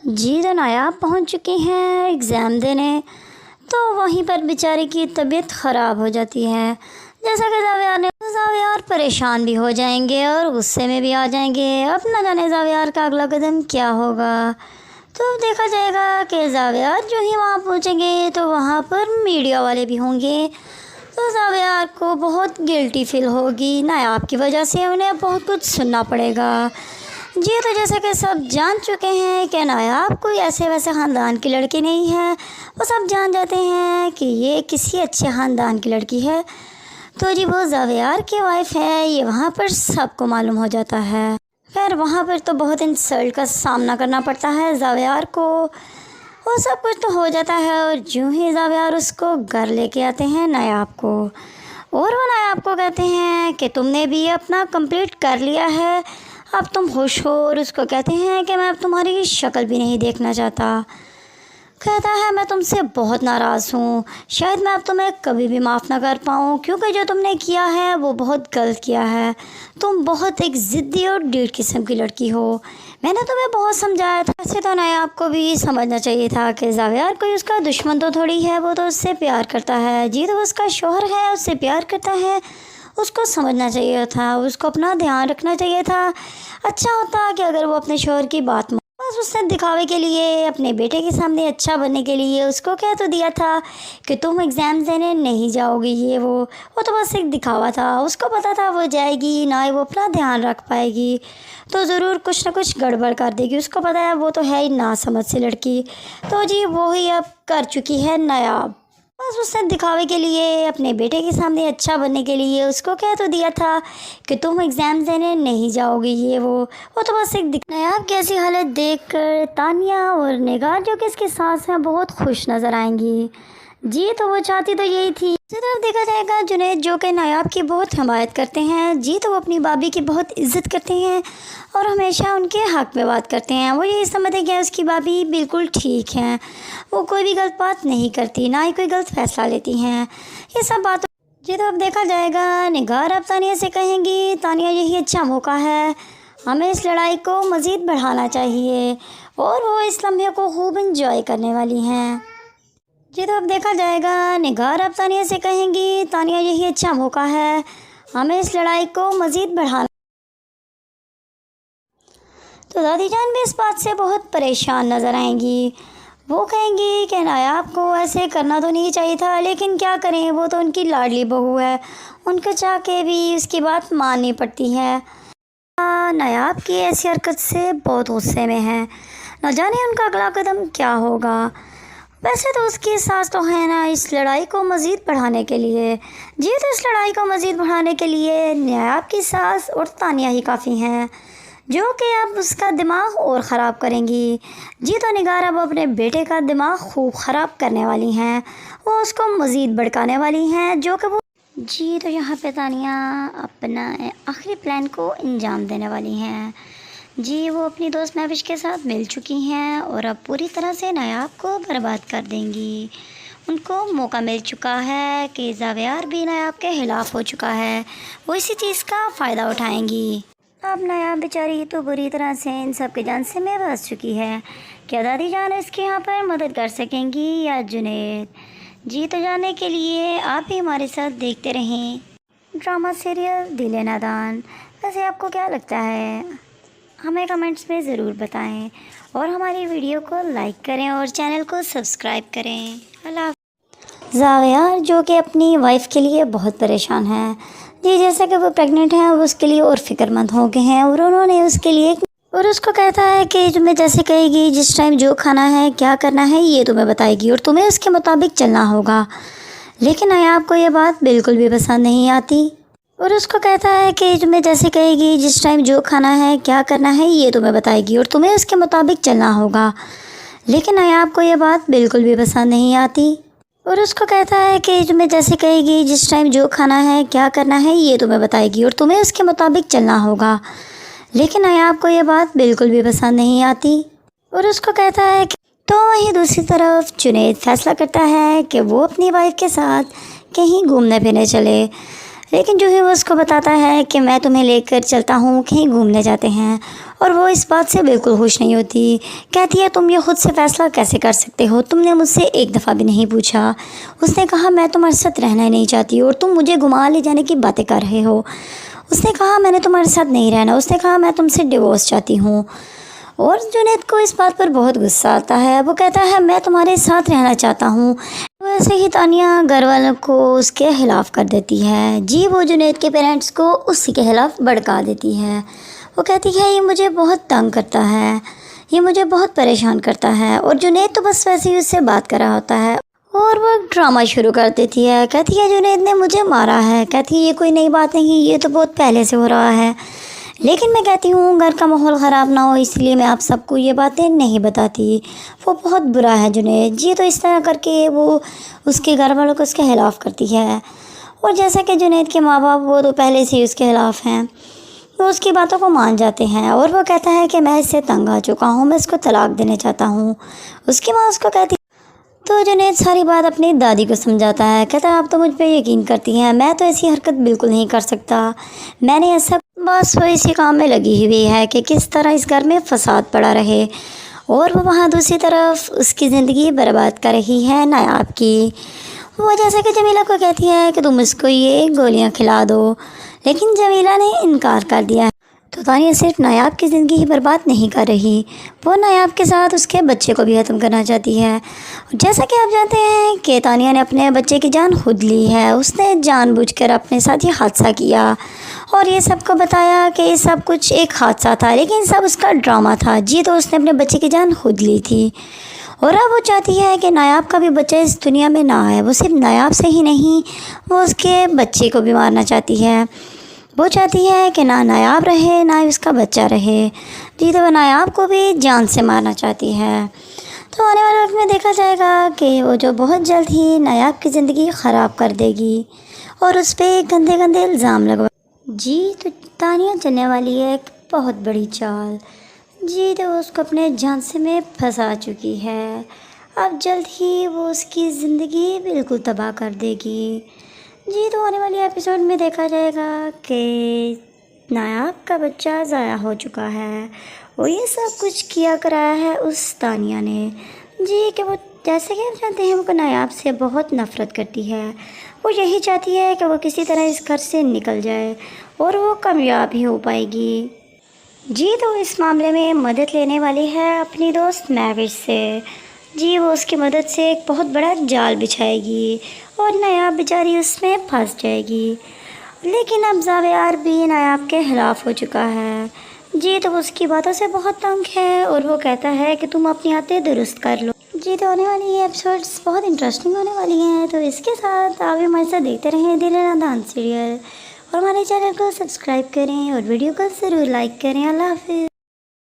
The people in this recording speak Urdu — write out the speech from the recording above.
جی تو نایاب پہنچ چکی ہیں ایگزام دینے، تو وہیں پر بیچارے کی طبیعت خراب ہو جاتی ہے۔ جیسا کہ زاویار پریشان بھی ہو جائیں گے اور غصے میں بھی آ جائیں گے۔ اب نہ جانے زاویار کا اگلا قدم کیا ہوگا۔ تو دیکھا جائے گا کہ زاویار جو ہی وہاں پہنچیں گے تو وہاں پر میڈیا والے بھی ہوں گے، تو زاویار کو بہت گلٹی فیل ہوگی۔ نایاب کی وجہ سے انہیں بہت کچھ سننا پڑے گا۔ جی تو جیسا کہ سب جان چکے ہیں کہ نایاب کوئی ایسے ویسے خاندان کی لڑکی نہیں ہے، وہ سب جان جاتے ہیں کہ یہ کسی اچھے خاندان کی لڑکی ہے۔ تو جی وہ زاویار کی وائف ہے، یہ وہاں پر سب کو معلوم ہو جاتا ہے۔ خیر وہاں پر تو بہت انسلٹ کا سامنا کرنا پڑتا ہے زاویار کو، وہ سب کچھ تو ہو جاتا ہے، اور جو ہی زاویار اس کو گھر لے کے آتے ہیں نایاب کو، اور وہ نایاب کو کہتے ہیں کہ تم نے بھی اپنا کمپلیٹ کر لیا ہے، اب تم خوش ہو، اور اس کو کہتے ہیں کہ میں اب تمہاری شکل بھی نہیں دیکھنا چاہتا۔ کہتا ہے میں تم سے بہت ناراض ہوں، شاید میں اب تمہیں کبھی بھی معاف نہ کر پاؤں، کیونکہ جو تم نے کیا ہے وہ بہت غلط کیا ہے۔ تم بہت ایک ضدی اور ڈیڑھ قسم کی لڑکی ہو، میں نے تمہیں بہت سمجھایا تھا۔ ایسے تو نایاب کو بھی سمجھنا چاہیے تھا کہ زاویار کوئی اس کا دشمن تو تھوڑی ہے، وہ تو اس سے پیار کرتا ہے۔ جی تو اس کا شوہر ہے، اس سے پیار کرتا ہے، اس کو سمجھنا چاہیے تھا، اس کو اپنا دھیان رکھنا چاہیے تھا۔ اچھا ہوتا کہ اگر وہ اپنے شوہر کی بات بس اس نے دکھاوے کے لیے، اپنے بیٹے کے سامنے اچھا بننے کے لیے اس کو کہہ تو دیا تھا کہ تم ایگزام دینے نہیں جاؤ گی، یہ وہ تو بس ایک دکھاوا تھا۔ اس کو پتا تھا وہ جائے گی نہ ہی وہ اپنا دھیان رکھ پائے گی، تو ضرور کچھ نہ کچھ گڑبڑ کر دے گی۔ اس کو پتا ہے وہ تو ہے ہی نا سمجھ سے لڑکی، تو جی وہی اب کر چکی ہے نایاب۔ بس اس نے دکھاوے کے لیے، اپنے بیٹے کے سامنے اچھا بننے کے لیے اس کو کہہ تو دیا تھا کہ تم ایگزام دینے نہیں جاؤ گی، یہ وہ تو بس ایک نایاب کی ایسی حالت دیکھ کر تانیہ اور نگار جو کہ اس کے ساتھ ہیں بہت خوش نظر آئیں گی۔ جی تو وہ چاہتی تو یہی تھی۔ دوسری طرف دیکھا جائے گا جنید جو کہ نایاب کی بہت حمایت کرتے ہیں، جی تو وہ اپنی بھابھی کی بہت عزت کرتے ہیں اور ہمیشہ ان کے حق میں بات کرتے ہیں۔ وہ یہی سمجھتے ہیں کہ اس کی بھابھی بالکل ٹھیک ہیں، وہ کوئی بھی غلط بات نہیں کرتی، نہ ہی کوئی غلط فیصلہ لیتی ہیں، یہ سب بات۔ جی تو اب دیکھا جائے گا نگار اب تانیہ سے کہیں گی تانیہ یہی اچھا موقع ہے، ہمیں اس لڑائی کو مزید بڑھانا چاہیے، اور وہ اس لمحے کو خوب انجوائے کرنے والی ہیں۔ جی تو اب دیکھا جائے گا نگار اب تانیہ سے کہیں گی تانیہ یہی اچھا موقع ہے، ہمیں اس لڑائی کو مزید بڑھانا۔ تو دادی جان بھی اس بات سے بہت پریشان نظر آئیں گی، وہ کہیں گی کہ نایاب کو ایسے کرنا تو نہیں چاہیے تھا، لیکن کیا کریں، وہ تو ان کی لاڈلی بہو ہے، ان کو چاہ کے بھی اس کی بات ماننی پڑتی ہے۔ نایاب کی ایسی حرکت سے بہت غصے میں ہیں، نہ جانے ان کا اگلا قدم کیا ہوگا۔ ویسے تو اس کی ساس تو ہے نا اس لڑائی کو مزید بڑھانے کے لیے، جی تو اس لڑائی کو مزید بڑھانے کے لیے نایاب کی ساس اور تانیہ ہی کافی ہیں، جو کہ اب اس کا دماغ اور خراب کریں گی۔ جی تو نگار اب اپنے بیٹے کا دماغ خوب خراب کرنے والی ہیں، وہ اس کو مزید بھڑکانے والی ہیں، جو کہ وہ جی تو یہاں پہ تانیہ اپنا آخری پلان کو انجام دینے والی ہیں۔ جی وہ اپنی دوست مہوش کے ساتھ مل چکی ہیں اور اب پوری طرح سے نایاب کو برباد کر دیں گی۔ ان کو موقع مل چکا ہے کہ زاویار بھی نایاب کے خلاف ہو چکا ہے، وہ اسی چیز کا فائدہ اٹھائیں گی۔ اب نایاب بیچاری تو بری طرح سے ان سب کے جان سے میں پھنس چکی ہے، کیا دادی جان اس کے یہاں پر مدد کر سکیں گی یا جنید؟ جی تو جاننے کے لیے آپ بھی ہمارے ساتھ دیکھتے رہیں ڈرامہ سیریل دل نادان۔ ویسے آپ کو کیا لگتا ہے، ہمیں کمنٹس میں ضرور بتائیں، اور ہماری ویڈیو کو لائک کریں اور چینل کو سبسکرائب کریں۔ اللہ حافظ۔ زاویار جو کہ اپنی وائف کے لیے بہت پریشان ہے، جی جیسا کہ وہ پریگننٹ ہیں وہ اس کے لیے اور فکر مند ہو گئے ہیں، اور انہوں نے اس کے لیے اور اس کو کہتا ہے کہ تمہیں جیسے کہے گی جس ٹائم جو کھانا ہے کیا کرنا ہے یہ تمہیں بتائے گی، اور تمہیں اس کے مطابق چلنا ہوگا۔ لیکن نایاب کو یہ بات بالکل بھی پسند نہیں آتی، اور اس کو کہتا ہے کہ تمہیں جیسے کہے گی جس ٹائم جو کھانا ہے کیا کرنا ہے یہ تمہیں بتائے گی، اور تمہیں اس کے مطابق چلنا ہوگا۔ لیکن نایاب کو یہ بات بالکل بھی پسند نہیں آتی، اور اس کو کہتا ہے کہ تمہیں جیسے کہے گی جس ٹائم جو کھانا ہے کیا کرنا ہے یہ تمہیں بتائے گی، اور تمہیں اس کے مطابق چلنا ہوگا۔ لیکن نایاب کو یہ بات بالکل بھی پسند نہیں آتی، اور اس کو کہتا ہے کہ تو وہیں دوسری طرف جنید فیصلہ کرتا ہے کہ وہ اپنی وائف کے ساتھ کہیں گھومنے پھرنے چلے۔ لیکن جو ہی وہ اس کو بتاتا ہے کہ میں تمہیں لے کر چلتا ہوں، کہیں گھومنے جاتے ہیں، اور وہ اس بات سے بالکل خوش نہیں ہوتی۔ کہتی ہے تم یہ خود سے فیصلہ کیسے کر سکتے ہو، تم نے مجھ سے ایک دفعہ بھی نہیں پوچھا۔ اس نے کہا میں تمہارے ساتھ رہنا ہی نہیں چاہتی اور تم مجھے گھما لے جانے کی باتیں کر رہے ہو۔ اس نے کہا میں نے تمہارے ساتھ نہیں رہنا، اس نے کہا میں تم سے ڈیورس چاہتی ہوں۔ اور جنید کو اس بات پر بہت غصہ آتا ہے، وہ کہتا ہے میں تمہارے ساتھ رہنا چاہتا ہوں۔ ویسے ہی تانیہ گھر والوں کو اس کے خلاف کر دیتی ہے۔ جی وہ جنید کے پیرنٹس کو اسی کے خلاف بھڑکا دیتی ہے۔ وہ کہتی ہے یہ مجھے بہت تنگ کرتا ہے، یہ مجھے بہت پریشان کرتا ہے، اور جنید تو بس ویسے ہی اس سے بات کر رہا ہوتا ہے اور وہ ڈرامہ شروع کر دیتی ہے۔ کہتی ہے جنید نے مجھے مارا ہے، کہتی ہے یہ کوئی نئی بات نہیں، یہ تو بہت پہلے سے ہو رہا ہے، لیکن میں کہتی ہوں گھر کا ماحول خراب نہ ہو اس لیے میں آپ سب کو یہ باتیں نہیں بتاتی۔ وہ بہت برا ہے جنید جی، تو اس طرح کر کے وہ اس کے گھر والوں کو اس کے خلاف کرتی ہے۔ اور جیسا کہ جنید کے ماں باپ وہ تو پہلے سے ہی اس کے خلاف ہیں، وہ اس کی باتوں کو مان جاتے ہیں، اور وہ کہتا ہے کہ میں اس سے تنگ آ چکا ہوں، میں اس کو طلاق دینا چاہتا ہوں۔ اس کی ماں اس کو کہتی تو جنید ساری بات اپنی دادی کو سمجھاتا ہے۔ کہتا ہے آپ تو مجھ پہ یقین کرتی ہیں، میں تو ایسی حرکت بالکل نہیں کر سکتا، میں نے ایسا بس وہ اسی کام میں لگی ہوئی ہے کہ کس طرح اس گھر میں فساد پڑا رہے، اور وہ وہاں دوسری طرف اس کی زندگی برباد کر رہی ہے نایاب کی۔ وہ جیسا کہ جمیلہ کو کہتی ہے کہ تم اس کو یہ گولیاں کھلا دو، لیکن جمیلہ نے انکار کر دیا ہے۔ تو تانیہ صرف نایاب کی زندگی ہی برباد نہیں کر رہی، وہ نایاب کے ساتھ اس کے بچے کو بھی ختم کرنا چاہتی ہے۔ جیسا کہ آپ جانتے ہیں کہ تانیہ نے اپنے بچے کی جان خود لی ہے، اس نے جان بوجھ کر اپنے ساتھ یہ حادثہ کیا اور یہ سب کو بتایا کہ یہ سب کچھ ایک حادثہ تھا، لیکن سب اس کا ڈرامہ تھا جی، تو اس نے اپنے بچے کی جان خود لی تھی۔ اور اب وہ چاہتی ہے کہ نایاب کا بھی بچہ اس دنیا میں نہ آئے۔ وہ صرف نایاب سے ہی نہیں، وہ اس کے بچے کو بھی مارنا چاہتی ہے۔ وہ چاہتی ہے کہ نہ نایاب رہے نہ اس کا بچہ رہے جی، تو وہ نایاب کو بھی جان سے مارنا چاہتی ہے۔ تو آنے والے وقت میں دیکھا جائے گا کہ وہ جو بہت جلد ہی نایاب کی زندگی خراب کر دے گی اور اس پہ گندے گندے الزام لگوا جی، تو تانیہ چلنے والی ہے ایک بہت بڑی چال جی، تو وہ اس کو اپنے جھانسے میں پھنسا چکی ہے۔ اب جلد ہی وہ اس کی زندگی بالکل تباہ کر دے گی جی، تو آنے والی ایپیسوڈ میں دیکھا جائے گا کہ نایاب کا بچہ ضائع ہو چکا ہے اور یہ سب کچھ کیا کرایا ہے اس تانیہ نے جی، کہ وہ جیسے کہ آپ جانتے ہیں وہ نایاب سے بہت نفرت کرتی ہے۔ وہ یہی چاہتی ہے کہ وہ کسی طرح اس گھر سے نکل جائے اور وہ کامیاب ہی ہو پائے گی جی، تو اس معاملے میں مدد لینے والی ہے اپنی دوست مہوش سے جی، وہ اس کی مدد سے ایک بہت بڑا جال بچھائے گی اور نایاب بیچاری اس میں پھنس جائے گی، لیکن اب زاویار بھی نایاب کے خلاف ہو چکا ہے جی، تو وہ اس کی باتوں سے بہت تنگ ہے اور وہ کہتا ہے کہ تم اپنی عادتیں درست کر لو جی، تو آنے والی یہ ایپیسوڈس بہت انٹرسٹنگ ہونے والی ہیں، تو اس کے ساتھ آپ ہمارے ساتھ دیکھتے رہیں دل نادان سیریل، اور ہمارے چینل کو سبسکرائب کریں اور ویڈیو کو ضرور لائک کریں۔ اللہ حافظ۔